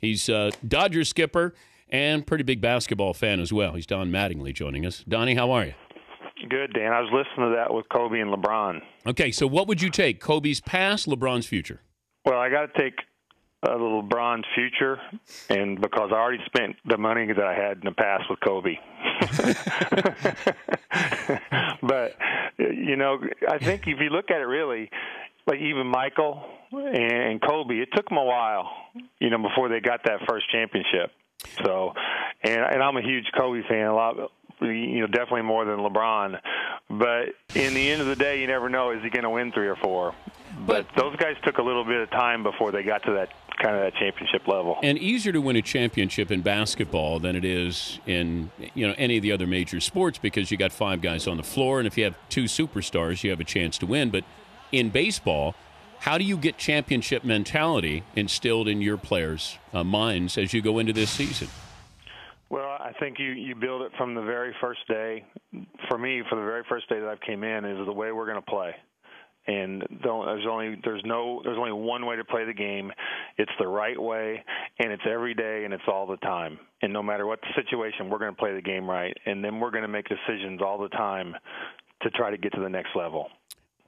He's Dodger skipper and pretty big basketball fan as well. He's Don Mattingly joining us. Donnie, how are you? Good, Dan. I was listening to that with Kobe and LeBron. Okay, so what would you take? Kobe's past, LeBron's future? Well, I got to take LeBron's future, and because I already spent the money that I had in the past with Kobe. But, I think if you look at it really, like even Michael and Kobe, it took them a while, before they got that first championship. So, and I'm a huge Kobe fan, a lot, definitely more than LeBron. But in the end of the day, you never know, is he going to win 3 or 4? But those guys took a little bit of time before they got to that kind of that championship level. And easier to win a championship in basketball than it is in any of the other major sports because you got 5 guys on the floor, and if you have 2 superstars, you have a chance to win. But in baseball, how do you get championship mentality instilled in your players' minds as you go into this season? Well, I think you build it from the very first day. For me, for the very first day that I came in, is the way we're going to play. And there's only one way to play the game. It's the right way, and it's every day, and it's all the time. And no matter what the situation, we're going to play the game right, and then we're going to make decisions all the time to try to get to the next level.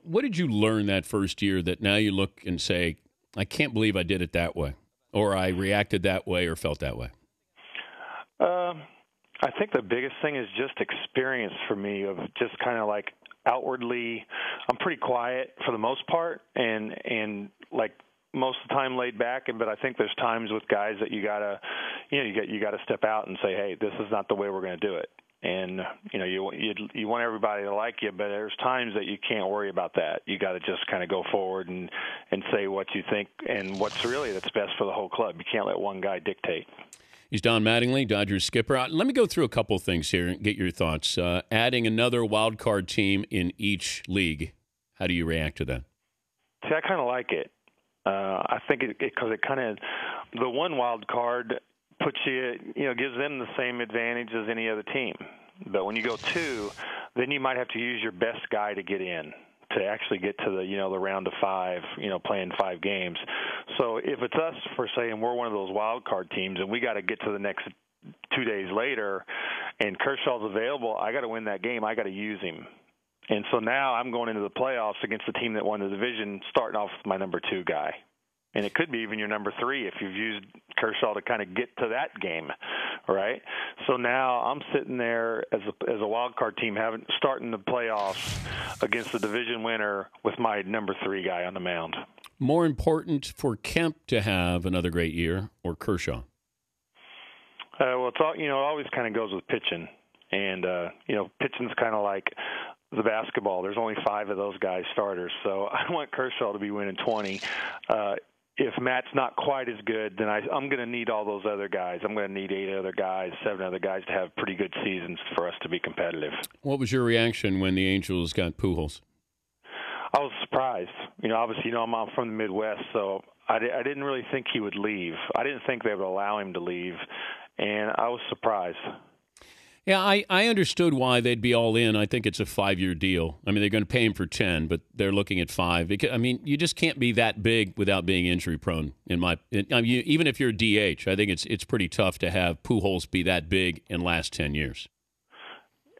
What did you learn that first year that now you look and say, I can't believe I did it that way, or I reacted that way or felt that way? I think the biggest thing is just experience for me of just kind of like outwardly, I'm pretty quiet for the most part, and like most of the time laid back. But I think there's times with guys that you gotta step out and say, hey, this is not the way we're going to do it. And you want everybody to like you, but there's times that you can't worry about that. You got to just kind of go forward and say what you think and what's really that's best for the whole club. You can't let one guy dictate. He's Don Mattingly, Dodgers skipper. Let me go through a couple things here and get your thoughts. Adding another wild card team in each league, how do you react to that? See, I kind of like it. I think because it kind of the one wild card puts you, gives them the same advantage as any other team. But when you go 2, then you might have to use your best guy to get in, to actually get to the round of 5, playing 5 games. So if it's us for saying we're one of those wild card teams and we got to get to the next 2 days later and Kershaw's available, I got to win that game. I got to use him. And so now I'm going into the playoffs against the team that won the division, starting off with my number 2 guy. And it could be even your number 3 if you've used Kershaw to kind of get to that game, right? So now I'm sitting there as a wild card team, starting the playoffs against the division winner with my number 3 guy on the mound. More important for Kemp to have another great year or Kershaw? Well, it's all, it always kind of goes with pitching, and pitching's kind of like the basketball. There's only 5 of those guys starters, so I want Kershaw to be winning 20. If Matt's not quite as good, then I'm going to need all those other guys. I'm going to need 8 other guys, 7 other guys to have pretty good seasons for us to be competitive. What was your reaction when the Angels got Pujols? I was surprised. Obviously, I'm from the Midwest, so I didn't really think he would leave. I didn't think they would allow him to leave, and I was surprised. Yeah, I understood why they'd be all in. I think it's a 5-year deal. I mean, they're going to pay him for 10, but they're looking at 5. You just can't be that big without being injury prone. Even if you're a DH, I think it's pretty tough to have Pujols be that big and last 10 years.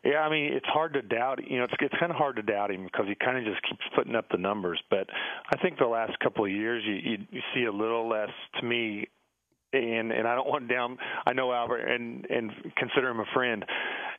Yeah, it's hard to doubt. It's kind of hard to doubt him because he kind of just keeps putting up the numbers. But I think the last couple of years, you see a little less, to me. And I don't want down. I know Albert and consider him a friend.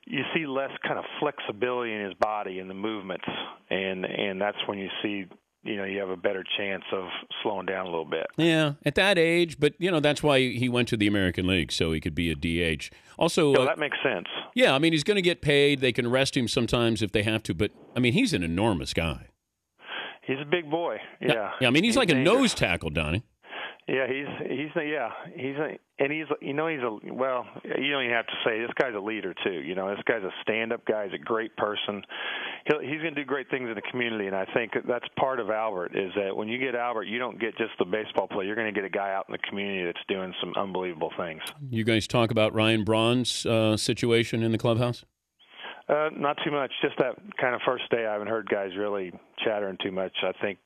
You see less kind of flexibility in his body and the movements, and that's when you see you have a better chance of slowing down a little bit. Yeah, at that age, but that's why he went to the American League so he could be a DH. Also, that makes sense. Yeah, he's going to get paid. They can rest him sometimes if they have to, but he's an enormous guy. He's a big boy. Yeah. Yeah, he's like dangerous. A nose tackle, Donnie. Yeah, you don't even have to say this guy's a leader too. This guy's a stand-up guy. He's a great person. He's going to do great things in the community, and I think that's part of Albert is that when you get Albert, you don't get just the baseball player. You're going to get a guy out in the community that's doing some unbelievable things. You guys talk about Ryan Braun's situation in the clubhouse? Not too much. Just that kind of first day, I haven't heard guys really chattering too much. I think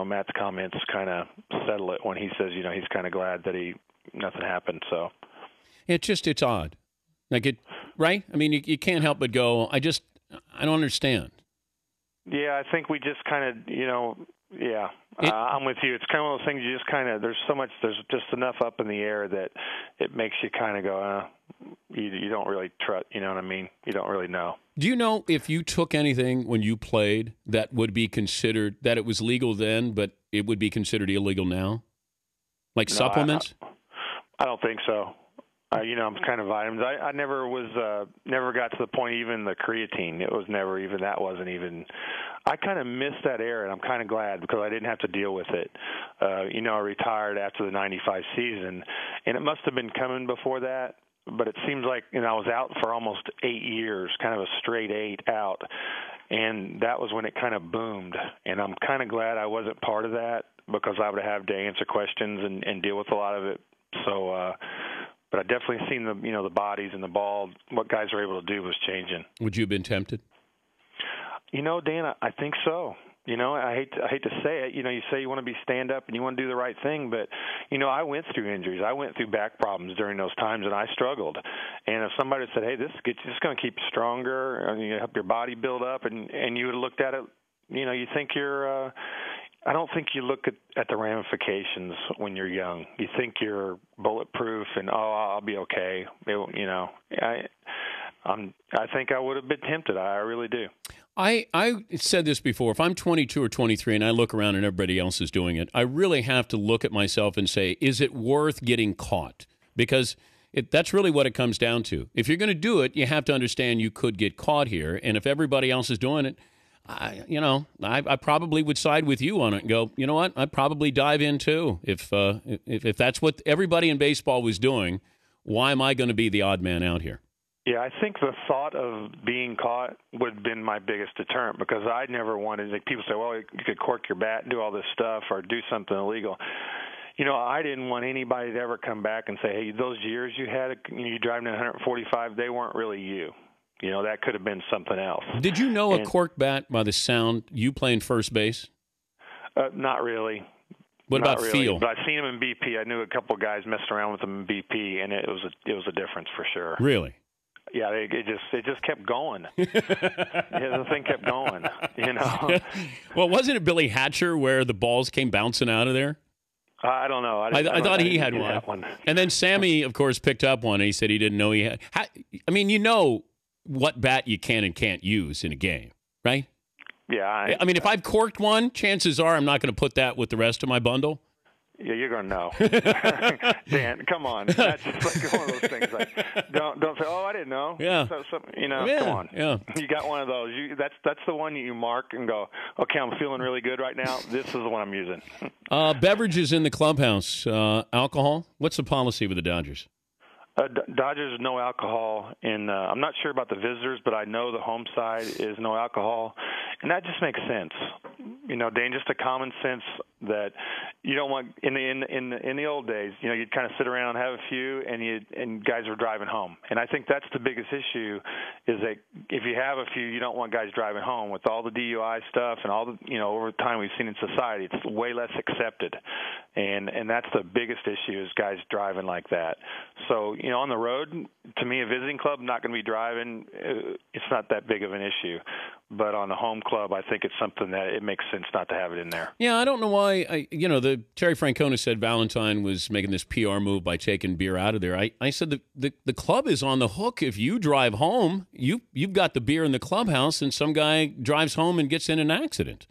Matt's comments kind of settle it when he says, he's kind of glad that he nothing happened. So it's odd. Right? I mean, you can't help but go, I don't understand. Yeah, I think we just kind of, I'm with you. It's kind of one of those things you just kind of, there's just enough up in the air that it makes you kind of go, you don't really trust, you know what I mean? You don't really know. Do you know if you took anything when you played that would be considered, that it was legal then, but it would be considered illegal now? Like supplements? I don't think so. I'm kind of vitamins. I never got to the point, even the creatine. It was never even, that wasn't even, I kind of missed that era, and I'm kind of glad because I didn't have to deal with it. I retired after the 95 season, and it must have been coming before that, but it seems like, I was out for almost 8 years, kind of a straight 8 out, and that was when it kind of boomed, and I'm kind of glad I wasn't part of that because I would have to answer questions and deal with a lot of it. So, but I definitely seen the bodies and the ball. What guys are able to do was changing. Would you have been tempted? Dan, I think so. I hate to say it. You say you want to be stand up and you want to do the right thing, but I went through injuries. I went through back problems during those times, and I struggled. And if somebody said, "Hey, this is going to keep you stronger, and you help your body build up," and you would have looked at it, you think you're. I don't think you look at the ramifications when you're young. You think you're bulletproof and I'll be okay. I think I would have been tempted. I really do. I said this before. If I'm 22 or 23 and I look around and everybody else is doing it, I really have to look at myself and say, is it worth getting caught? Because that's really what it comes down to. If you're going to do it, you have to understand you could get caught here. And if everybody else is doing it, I probably would side with you on it and go, you know what? I'd probably dive in too. If that's what everybody in baseball was doing, why am I going to be the odd man out here? Yeah, I think the thought of being caught would have been my biggest deterrent because I never wanted, people say, well, you could cork your bat and do all this stuff or do something illegal. I didn't want anybody to ever come back and say, hey, those years you had, you driving at 145, they weren't really you. That could have been something else. Did you know a cork bat by the sound? You playing first base? Not really. What Not about really. feel? But I've seen him in BP. I knew a couple of guys messed around with him in BP, and it was a difference for sure. Really? Yeah, it just kept going. The thing kept going. Well, wasn't it Billy Hatcher where the balls came bouncing out of there? I don't know. I thought he had one. And then Sammy, of course, picked up one, and he said he didn't know he had. What bat you can and can't use in a game, right? Yeah. I mean, if I've corked one, chances are I'm not going to put that with the rest of my bundle. Yeah, you're going to know. Dan, come on. That's just like one of those things. Like, don't say, oh, I didn't know. Yeah. Come on. Yeah. You got one of those. That's the one you mark and go, okay, I'm feeling really good right now. This is the one I'm using. Beverages in the clubhouse. Alcohol? What's the policy with the Dodgers? Dodgers, no alcohol. I'm not sure about the visitors, but I know the home side is no alcohol. And that just makes sense. Dan, just a common sense that you don't want in the old days, you'd kind of sit around and have a few and guys were driving home. And I think that's the biggest issue is that if you have a few, you don't want guys driving home with all the DUI stuff and all the, over time we've seen in society, it's way less accepted. And that's the biggest issue is guys driving like that. So, on the road, to me, a visiting club, not going to be driving. It's not that big of an issue. But on the home club, I think it's something that it makes sense not to have it in there. Yeah, I don't know why. The Terry Francona said Valentine was making this PR move by taking beer out of there. I said the club is on the hook. If you drive home, you've got the beer in the clubhouse, and some guy drives home and gets in an accident.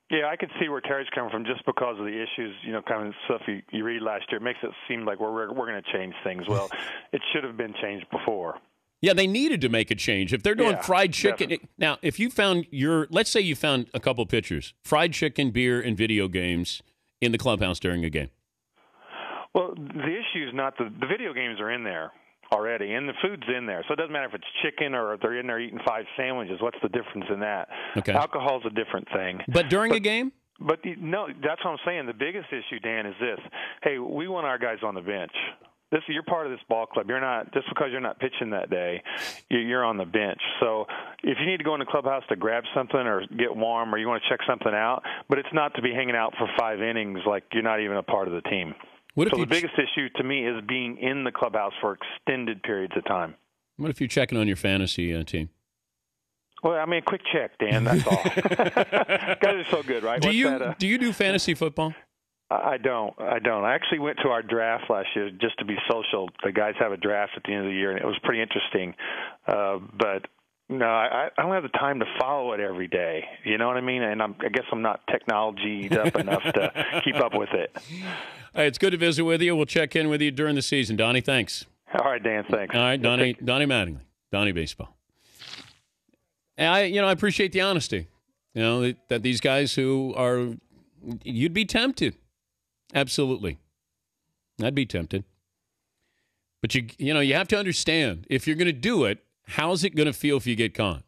Yeah, I could see where Terry's coming from just because of the issues, kind of stuff you read last year. It makes it seem like we're going to change things. Well, it should have been changed before. Yeah, they needed to make a change. If they're doing fried chicken. Definitely. Now, if you found let's say you found a couple pitchers, fried chicken, beer, and video games in the clubhouse during a game. Well, the issue is not the video games are in there already, and the food's in there. So it doesn't matter if it's chicken or if they're in there eating 5 sandwiches. What's the difference in that? Okay. Alcohol's a different thing. But during a game? But no, that's what I'm saying. The biggest issue, Dan, is this. Hey, we want our guys on the bench. You're part of this ball club. You're not just because you're not pitching that day. You're on the bench. So if you need to go in the clubhouse to grab something or get warm or you want to check something out, but it's not to be hanging out for 5 innings like you're not even a part of the team. What if So the biggest issue to me is being in the clubhouse for extended periods of time. What if you're checking on your fantasy team? Well, I mean, quick check, Dan. That's all. Guys are so good, right? Do you do fantasy football? I don't. I actually went to our draft last year just to be social. The guys have a draft at the end of the year, and it was pretty interesting. But no, I don't have the time to follow it every day. You know what I mean? And I guess I'm not technology up enough to keep up with it. All right, it's good to visit with you. We'll check in with you during the season. Donnie, thanks. All right, Dan, thanks. All right, Donnie Mattingly, Donnie Baseball. And I appreciate the honesty. That these guys who are, you'd be tempted. Absolutely. I'd be tempted. But you have to understand, if you're going to do it, how's it going to feel if you get caught?